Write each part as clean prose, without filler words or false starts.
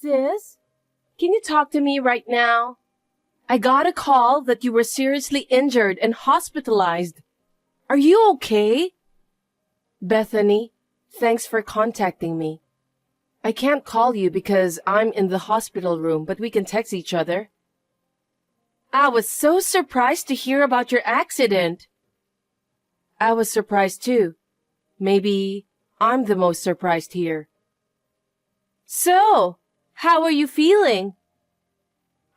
Sis, can you talk to me right now? I got a call that you were seriously injured and hospitalized. Are you okay? Bethany, thanks for contacting me. I can't call you because I'm in the hospital room, but we can text each other. I was so surprised to hear about your accident. I was surprised too. Maybe I'm the most surprised here. So, how are you feeling?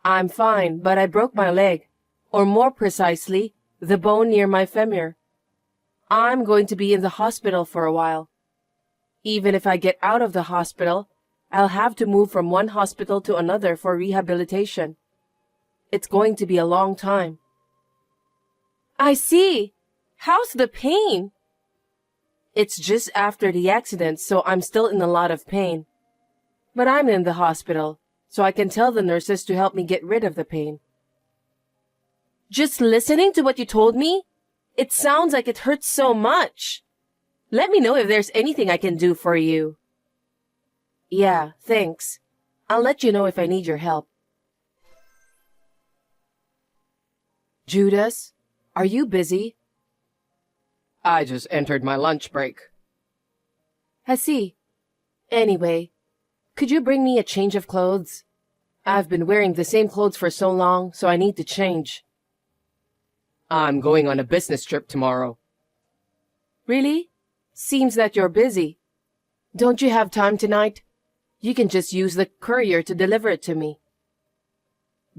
I'm fine, but I broke my leg, or more precisely, the bone near my femur. I'm going to be in the hospital for a while. Even if I get out of the hospital, I'll have to move from one hospital to another for rehabilitation. It's going to be a long time. I see. How's the pain? It's just after the accident, so I'm still in a lot of pain. But I'm in the hospital, so I can tell the nurses to help me get rid of the pain. Just listening to what you told me, it sounds like it hurts so much. Let me know if there's anything I can do for you. Yeah, thanks. I'll let you know if I need your help. Judas, are you busy? I just entered my lunch break. I see. Anyway, could you bring me a change of clothes? I've been wearing the same clothes for so long, so I need to change. I'm going on a business trip tomorrow. Really? Seems that you're busy. Don't you have time tonight? You can just use the courier to deliver it to me.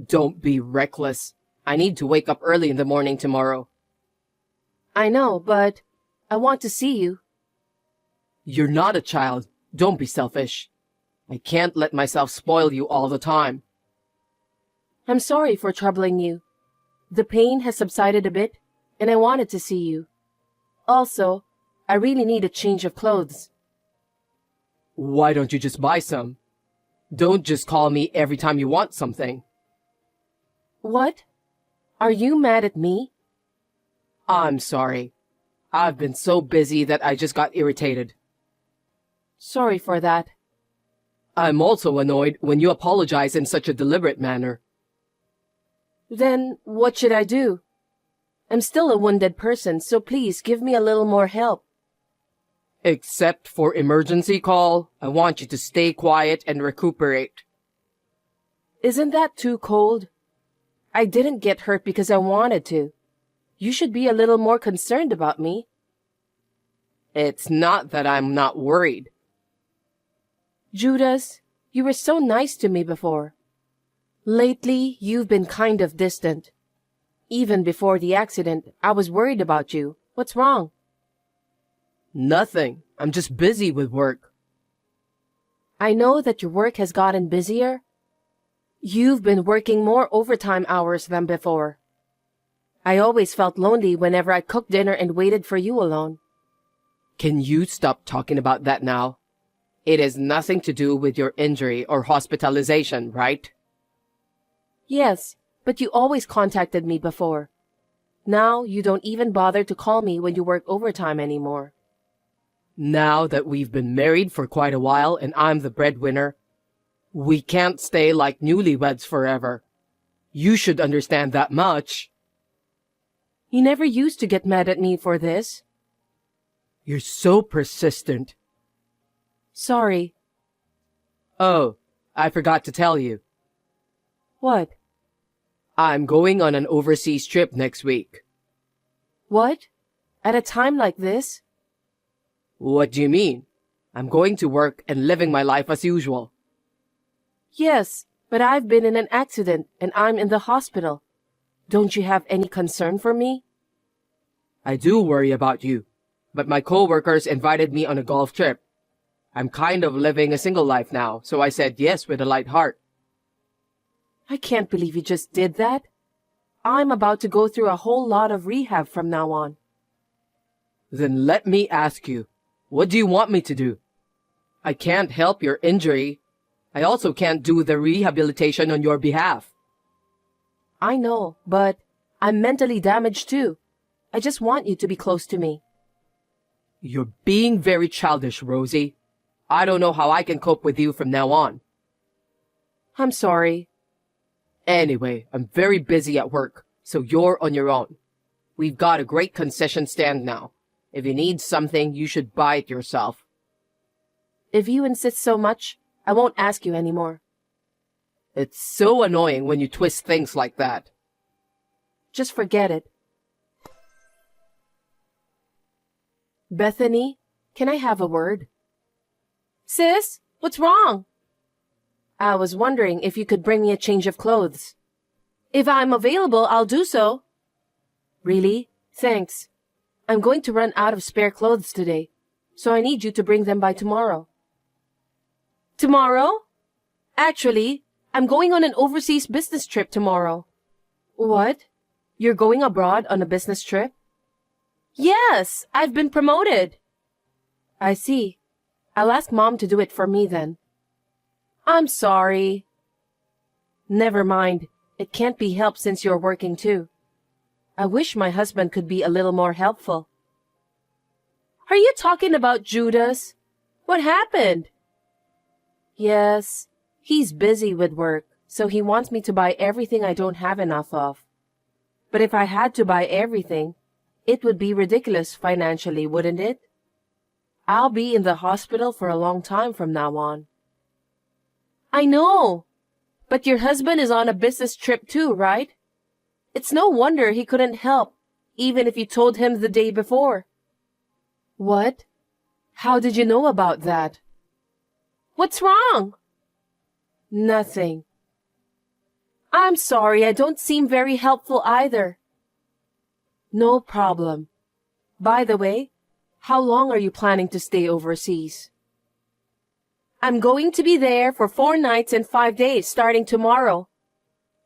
Don't be reckless. I need to wake up early in the morning tomorrow. I know, but I want to see you. You're not a child. Don't be selfish. I can't let myself spoil you all the time. I'm sorry for troubling you. The pain has subsided a bit, and I wanted to see you. Also, I really need a change of clothes. Why don't you just buy some? Don't just call me every time you want something. What? Are you mad at me? I'm sorry. I've been so busy that I just got irritated. Sorry for that. I'm also annoyed when you apologize in such a deliberate manner. Then what should I do? I'm still a wounded person, so please give me a little more help. Except for emergency call, I want you to stay quiet and recuperate. Isn't that too cold? I didn't get hurt because I wanted to. You should be a little more concerned about me. It's not that I'm not worried. Judas, you were so nice to me before. Lately, you've been kind of distant. Even before the accident, I was worried about you. What's wrong? Nothing. I'm just busy with work. I know that your work has gotten busier. You've been working more overtime hours than before. I always felt lonely whenever I cooked dinner and waited for you alone. Can you stop talking about that now? It has nothing to do with your injury or hospitalization, right? Yes, but you always contacted me before. Now you don't even bother to call me when you work overtime anymore. Now that we've been married for quite a while and I'm the breadwinner, we can't stay like newlyweds forever. You should understand that much. You never used to get mad at me for this. You're so persistent. Sorry. Oh, I forgot to tell you. What? I'm going on an overseas trip next week. What? At a time like this? What do you mean? I'm going to work and living my life as usual. Yes, but I've been in an accident and I'm in the hospital. Don't you have any concern for me? I do worry about you, but my coworkers invited me on a golf trip. I'm kind of living a single life now, so I said yes with a light heart. I can't believe you just did that. I'm about to go through a whole lot of rehab from now on. Then let me ask you, what do you want me to do? I can't help your injury. I also can't do the rehabilitation on your behalf. I know, but I'm mentally damaged too. I just want you to be close to me. You're being very childish, Rosie. I don't know how I can cope with you from now on. I'm sorry. Anyway, I'm very busy at work, so you're on your own. We've got a great concession stand now. If you need something, you should buy it yourself. If you insist so much, I won't ask you anymore. It's so annoying when you twist things like that. Just forget it. Bethany, can I have a word? Sis, what's wrong? I was wondering if you could bring me a change of clothes. If I'm available, I'll do so. Really? Thanks. I'm going to run out of spare clothes today, so I need you to bring them by tomorrow. Tomorrow? Actually, I'm going on an overseas business trip tomorrow. What? You're going abroad on a business trip? Yes, I've been promoted. I see. I'll ask Mom to do it for me then. I'm sorry. Never mind. It can't be helped since you're working too. I wish my husband could be a little more helpful. Are you talking about Judas? What happened? Yes, he's busy with work, so he wants me to buy everything I don't have enough of. But if I had to buy everything, it would be ridiculous financially, wouldn't it? I'll be in the hospital for a long time from now on. I know, but your husband is on a business trip too, right? It's no wonder he couldn't help, even if you told him the day before. What? How did you know about that? What's wrong? Nothing. I'm sorry, I don't seem very helpful either. No problem. By the way, how long are you planning to stay overseas? I'm going to be there for 4 nights and 5 days starting tomorrow.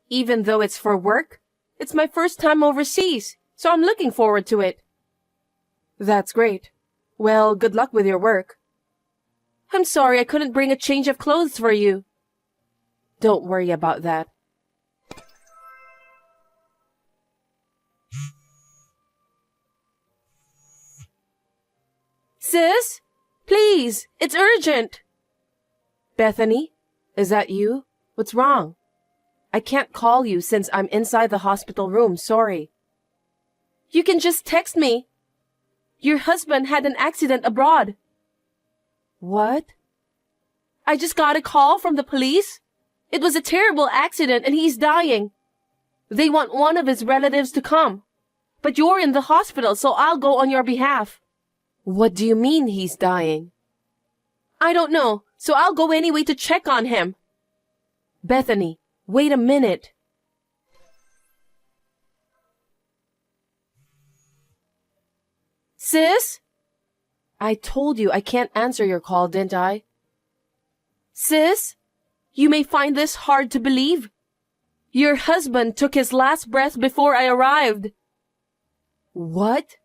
Even though it's for work, it's my first time overseas, so I'm looking forward to it. That's great. Well, good luck with your work. I'm sorry I couldn't bring a change of clothes for you. Don't worry about that. Sis, please, it's urgent. Bethany, is that you? What's wrong? I can't call you since I'm inside the hospital room, sorry. You can just text me. Your husband had an accident abroad. What? I just got a call from the police. It was a terrible accident and he's dying. They want one of his relatives to come. But you're in the hospital, so I'll go on your behalf. What do you mean he's dying? I don't know, so I'll go anyway to check on him. Bethany, wait a minute. Sis? I told you I can't answer your call, didn't I? Sis, you may find this hard to believe. Your husband took his last breath before I arrived. What?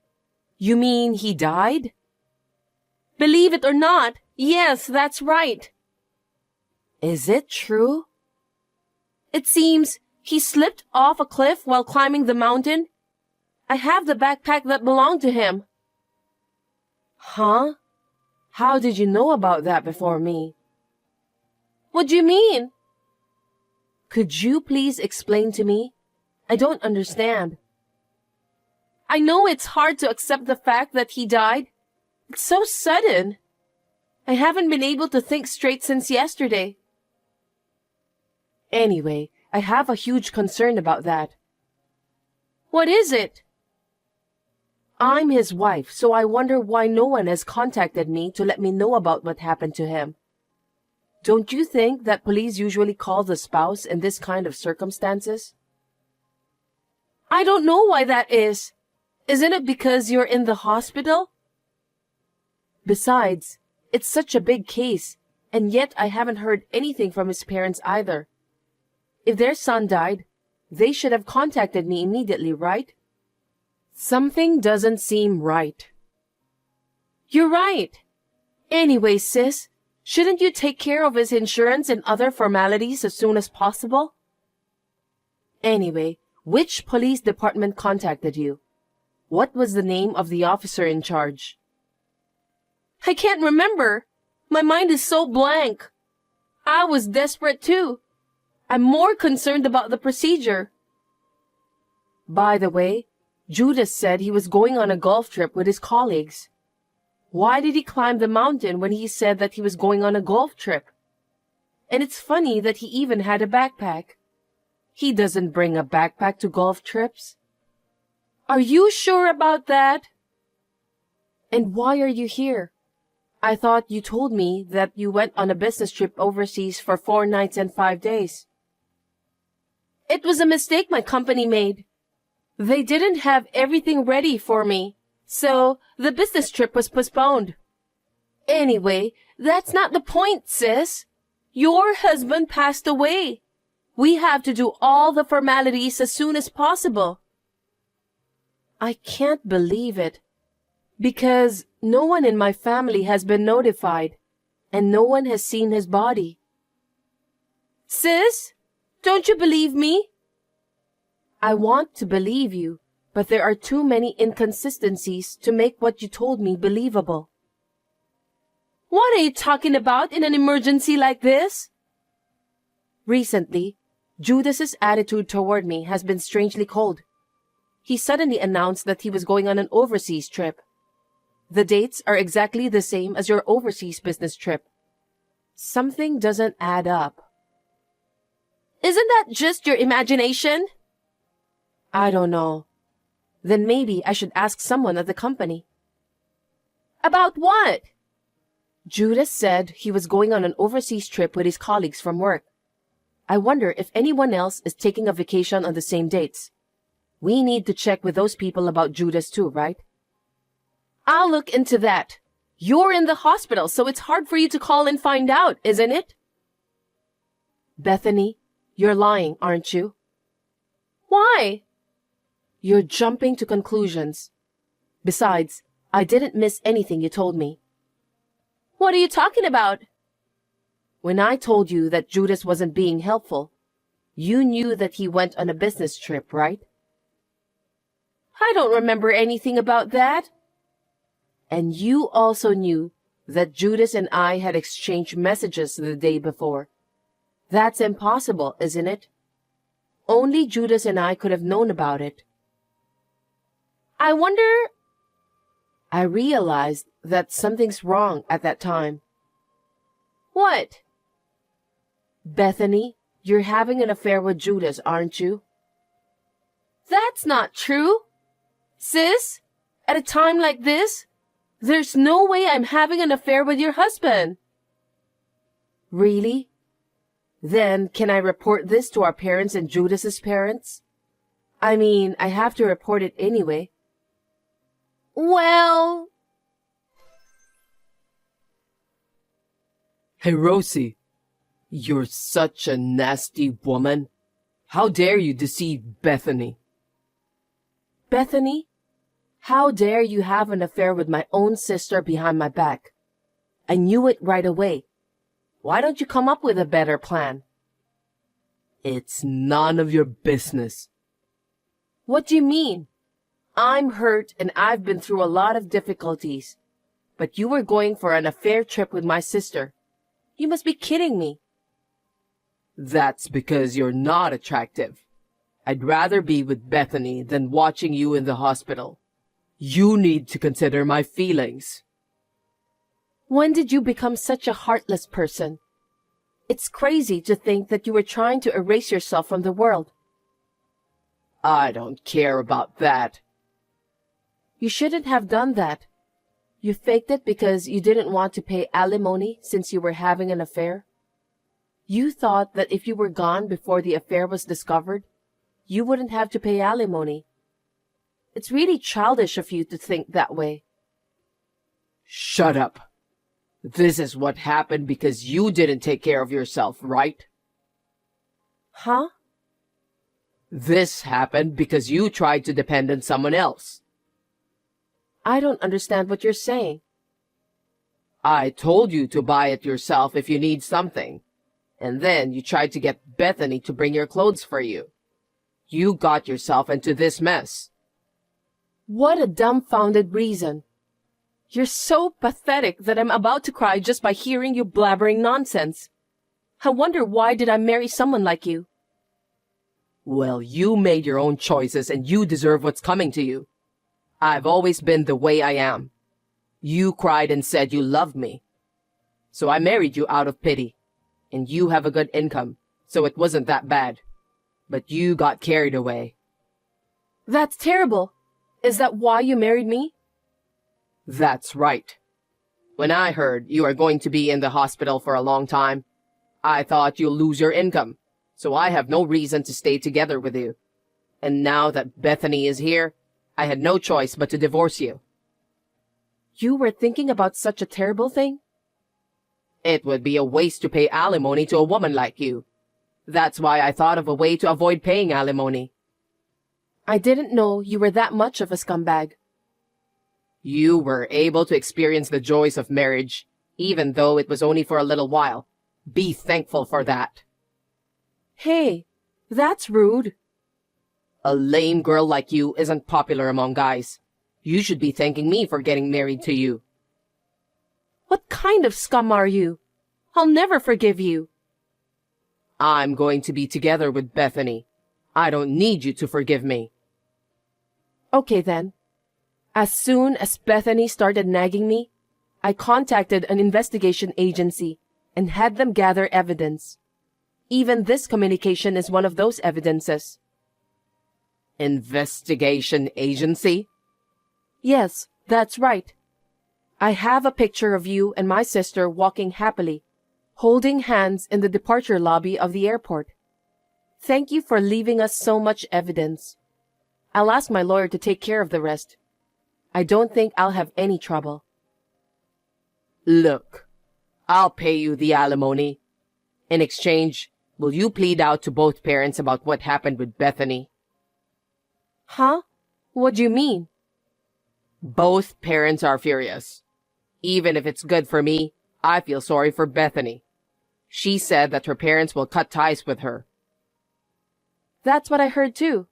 You mean he died? Believe it or not, yes, that's right. Is it true? It seems he slipped off a cliff while climbing the mountain. I have the backpack that belonged to him. Huh? How did you know about that before me? What do you mean? Could you please explain to me? I don't understand. I know it's hard to accept the fact that he died. It's so sudden. I haven't been able to think straight since yesterday. Anyway, I have a huge concern about that. What is it? I'm his wife, so I wonder why no one has contacted me to let me know about what happened to him. Don't you think that police usually call the spouse in this kind of circumstances? I don't know why that is. Isn't it because you're in the hospital? Besides, it's such a big case, and yet I haven't heard anything from his parents either. If their son died, they should have contacted me immediately, right? Something doesn't seem right. You're right. Anyway, sis, shouldn't you take care of his insurance and other formalities as soon as possible? Anyway, which police department contacted you? What was the name of the officer in charge? I can't remember. My mind is so blank. I was desperate too. I'm more concerned about the procedure. By the way, Judas said he was going on a golf trip with his colleagues. Why did he climb the mountain when he said that he was going on a golf trip? And it's funny that he even had a backpack. He doesn't bring a backpack to golf trips. Are you sure about that? And why are you here? I thought you told me that you went on a business trip overseas for 4 nights and 5 days. It was a mistake my company made. They didn't have everything ready for me, so the business trip was postponed. Anyway, that's not the point, sis. Your husband passed away. We have to do all the formalities as soon as possible. I can't believe it, because no one in my family has been notified, and no one has seen his body. Sis, don't you believe me? I want to believe you, but there are too many inconsistencies to make what you told me believable. What are you talking about in an emergency like this? Recently, Judas's attitude toward me has been strangely cold. He suddenly announced that he was going on an overseas trip. The dates are exactly the same as your overseas business trip. Something doesn't add up. Isn't that just your imagination? I don't know. Then maybe I should ask someone at the company. About what? Judas said he was going on an overseas trip with his colleagues from work. I wonder if anyone else is taking a vacation on the same dates. We need to check with those people about Judas too, right? I'll look into that. You're in the hospital, so it's hard for you to call and find out, isn't it? Bethany, you're lying, aren't you? Why? You're jumping to conclusions. Besides, I didn't miss anything you told me. What are you talking about? When I told you that Judas wasn't being helpful, you knew that he went on a business trip, right? I don't remember anything about that. And you also knew that Judas and I had exchanged messages the day before. That's impossible, isn't it? Only Judas and I could have known about it. I wonder... I realized that something's wrong at that time. What? Bethany, you're having an affair with Judas, aren't you? That's not true. Sis, at a time like this, there's no way I'm having an affair with your husband. Really? Then can I report this to our parents and Judas's parents? I mean, I have to report it anyway. Well... Hey, Rosie, you're such a nasty woman. How dare you deceive Bethany? Bethany, how dare you have an affair with my own sister behind my back? I knew it right away. Why don't you come up with a better plan? It's none of your business. What do you mean? I'm hurt and I've been through a lot of difficulties. But you were going for an affair trip with my sister. You must be kidding me. That's because you're not attractive. I'd rather be with Bethany than watching you in the hospital. You need to consider my feelings. When did you become such a heartless person? It's crazy to think that you were trying to erase yourself from the world. I don't care about that. You shouldn't have done that. You faked it because you didn't want to pay alimony since you were having an affair. You thought that if you were gone before the affair was discovered, you wouldn't have to pay alimony. It's really childish of you to think that way. Shut up. This is what happened because you didn't take care of yourself, right? Huh? This happened because you tried to depend on someone else. I don't understand what you're saying. I told you to buy it yourself if you need something. And then you tried to get Bethany to bring your clothes for you. You got yourself into this mess. What a dumbfounded reason. You're so pathetic that I'm about to cry just by hearing you blabbering nonsense. I wonder why did I marry someone like you? Well, you made your own choices and you deserve what's coming to you. I've always been the way I am. You cried and said you loved me. So I married you out of pity. And you have a good income, so it wasn't that bad. But you got carried away. That's terrible. Is that why you married me? That's right. When I heard you are going to be in the hospital for a long time, I thought you'll lose your income, so I have no reason to stay together with you. And now that Bethany is here, I had no choice but to divorce you. You were thinking about such a terrible thing? It would be a waste to pay alimony to a woman like you. That's why I thought of a way to avoid paying alimony. I didn't know you were that much of a scumbag. You were able to experience the joys of marriage, even though it was only for a little while. Be thankful for that. Hey, that's rude. A lame girl like you isn't popular among guys. You should be thanking me for getting married to you. What kind of scum are you? I'll never forgive you. I'm going to be together with Bethany. I don't need you to forgive me. Okay then. As soon as Bethany started nagging me, I contacted an investigation agency and had them gather evidence. Even this communication is one of those evidences. Investigation agency? Yes, that's right. I have a picture of you and my sister walking happily, holding hands in the departure lobby of the airport. Thank you for leaving us so much evidence. I'll ask my lawyer to take care of the rest. I don't think I'll have any trouble. Look, I'll pay you the alimony. In exchange, will you plead out to both parents about what happened with Bethany? Huh? What do you mean? Both parents are furious. Even if it's good for me, I feel sorry for Bethany. She said that her parents will cut ties with her. That's what I heard too.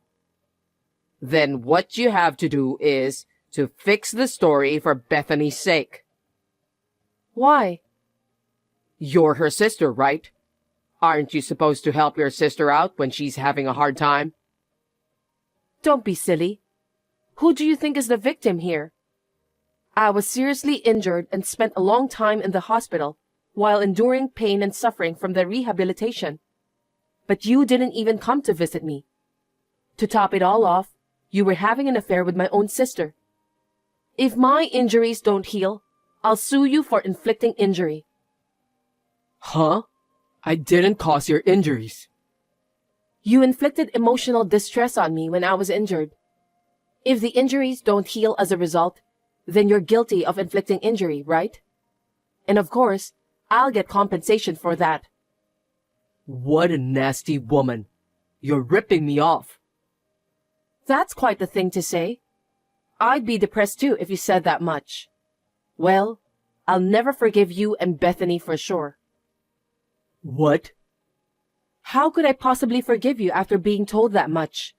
Then what you have to do is to fix the story for Bethany's sake. Why? You're her sister, right? Aren't you supposed to help your sister out when she's having a hard time? Don't be silly. Who do you think is the victim here? I was seriously injured and spent a long time in the hospital while enduring pain and suffering from the rehabilitation. But you didn't even come to visit me. To top it all off, you were having an affair with my own sister. If my injuries don't heal, I'll sue you for inflicting injury. Huh? I didn't cause your injuries. You inflicted emotional distress on me when I was injured. If the injuries don't heal as a result, then you're guilty of inflicting injury, right? And of course, I'll get compensation for that. What a nasty woman. You're ripping me off. That's quite the thing to say. I'd be depressed too if you said that much. Well, I'll never forgive you and Bethany for sure. What? How could I possibly forgive you after being told that much?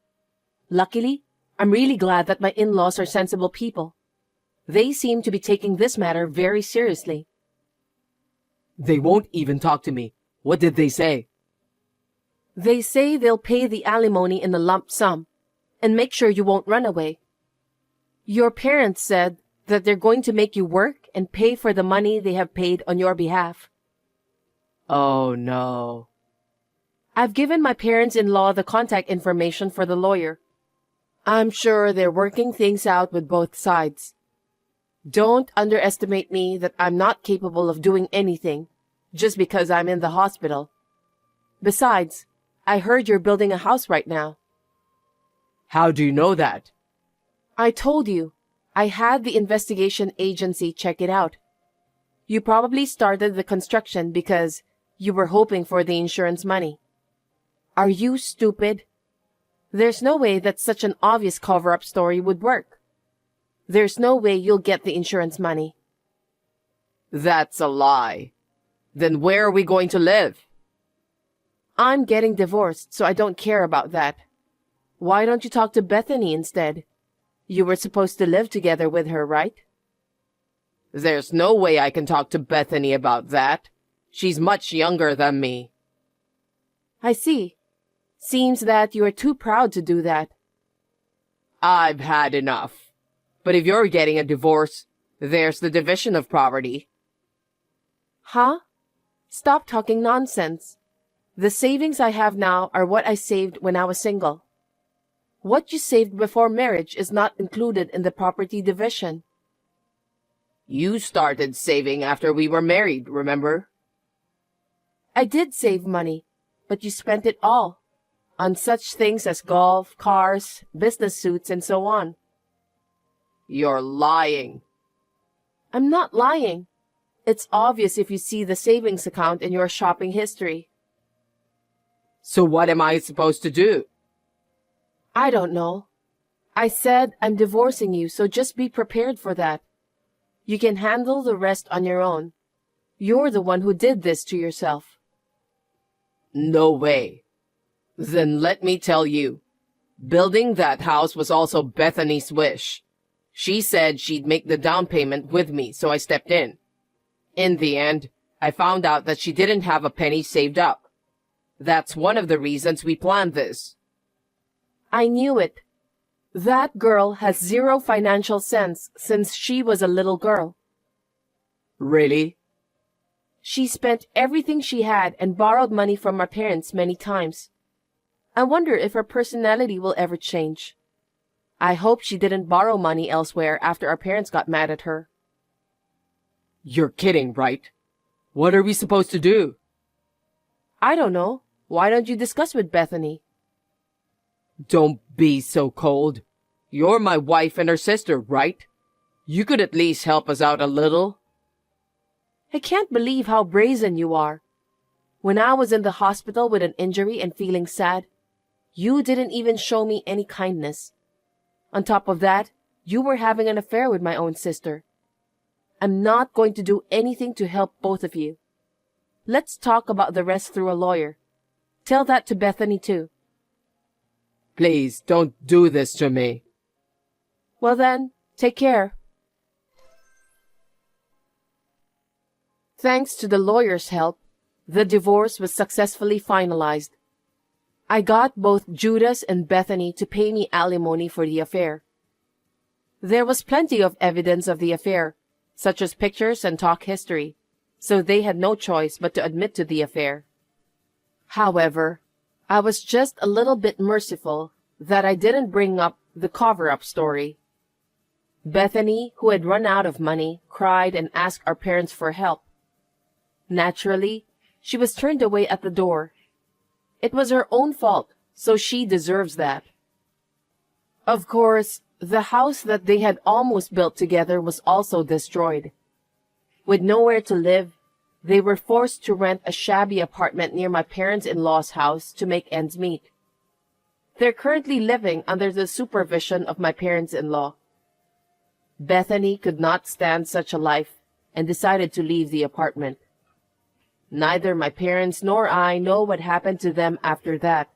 Luckily, I'm really glad that my in-laws are sensible people. They seem to be taking this matter very seriously. They won't even talk to me. What did they say? They say they'll pay the alimony in a lump sum and make sure you won't run away. Your parents said that they're going to make you work and pay for the money they have paid on your behalf. Oh no. I've given my parents-in-law the contact information for the lawyer. I'm sure they're working things out with both sides. Don't underestimate me that I'm not capable of doing anything just because I'm in the hospital. Besides, I heard you're building a house right now. How do you know that? I told you. I had the investigation agency check it out. You probably started the construction because you were hoping for the insurance money. Are you stupid? There's no way that such an obvious cover-up story would work. There's no way you'll get the insurance money. That's a lie. Then where are we going to live? I'm getting divorced, so I don't care about that. Why don't you talk to Bethany instead? You were supposed to live together with her, right? There's no way I can talk to Bethany about that. She's much younger than me. I see. Seems that you are too proud to do that. I've had enough. But if you're getting a divorce, there's the division of property. Huh? Stop talking nonsense. The savings I have now are what I saved when I was single. What you saved before marriage is not included in the property division. You started saving after we were married, remember? I did save money, but you spent it all on such things as golf, cars, business suits, and so on. You're lying. I'm not lying. It's obvious if you see the savings account in your shopping history. So what am I supposed to do? I don't know. I said I'm divorcing you, so just be prepared for that. You can handle the rest on your own. You're the one who did this to yourself. No way. Then let me tell you. Building that house was also Bethany's wish. She said she'd make the down payment with me, so I stepped in. In the end, I found out that she didn't have a penny saved up. That's one of the reasons we planned this. I knew it. That girl has zero financial sense since she was a little girl. Really? She spent everything she had and borrowed money from our parents many times. I wonder if her personality will ever change. I hope she didn't borrow money elsewhere after our parents got mad at her. You're kidding, right? What are we supposed to do? I don't know. Why don't you discuss with Bethany? Don't be so cold. You're my wife and her sister, right? You could at least help us out a little. I can't believe how brazen you are. When I was in the hospital with an injury and feeling sad, you didn't even show me any kindness. On top of that, you were having an affair with my own sister. I'm not going to do anything to help both of you. Let's talk about the rest through a lawyer. Tell that to Bethany too. Please, don't do this to me. Well then, take care. Thanks to the lawyer's help, the divorce was successfully finalized. I got both Judas and Bethany to pay me alimony for the affair. There was plenty of evidence of the affair, such as pictures and talk history, so they had no choice but to admit to the affair. However, I was just a little bit merciful that I didn't bring up the cover-up story. Bethany, who had run out of money, cried and asked our parents for help. Naturally, she was turned away at the door. It was her own fault, so she deserves that. Of course, the house that they had almost built together was also destroyed. With nowhere to live, they were forced to rent a shabby apartment near my parents-in-law's house to make ends meet. They're currently living under the supervision of my parents-in-law. Bethany could not stand such a life and decided to leave the apartment. Neither my parents nor I know what happened to them after that.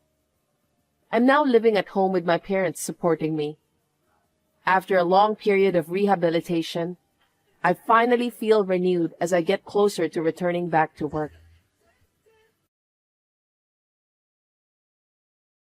I'm now living at home with my parents supporting me. After a long period of rehabilitation, I finally feel renewed as I get closer to returning back to work.